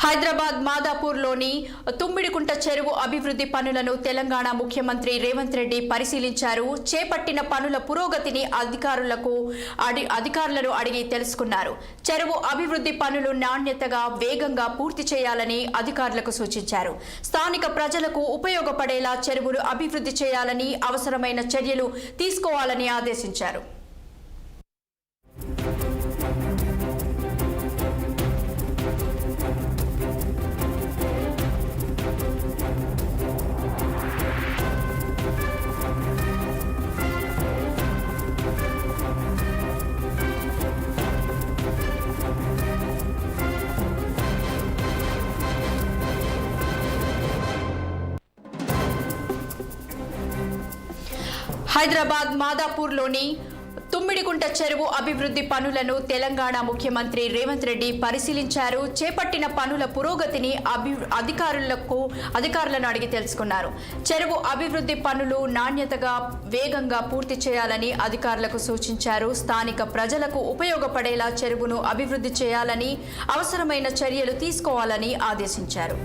హైదరాబాద్ మాదాపూర్లోని తుమ్మిడికుంట చెరువు అభివృద్ధి పనులను తెలంగాణ ముఖ్యమంత్రి రేవంత్ రెడ్డి పరిశీలించారు. చేపట్టిన పనుల పురోగతిని అధికారులను అడిగి తెలుసుకున్నారు. చెరువు అభివృద్ధి పనులు నాణ్యతగా వేగంగా పూర్తి చేయాలని అధికారులకు సూచించారు. స్థానిక ప్రజలకు ఉపయోగపడేలా చెరువును అభివృద్ధి చేయాలని అవసరమైన చర్యలు తీసుకోవాలని ఆదేశించారు. హైదరాబాద్ మాదాపూర్లోని తుమ్మిడికుంట చెరువు అభివృద్ధి పనులను తెలంగాణ ముఖ్యమంత్రి రేవంత్ రెడ్డి పరిశీలించారు. చేపట్టిన పనుల పురోగతిని అధికారులను అడిగి తెలుసుకున్నారు. చెరువు అభివృద్ధి పనులు నాణ్యతగా వేగంగా పూర్తి చేయాలని అధికారులకు సూచించారు. స్థానిక ప్రజలకు ఉపయోగపడేలా చెరువును అభివృద్ధి చేయాలని అవసరమైన చర్యలు తీసుకోవాలని ఆదేశించారు.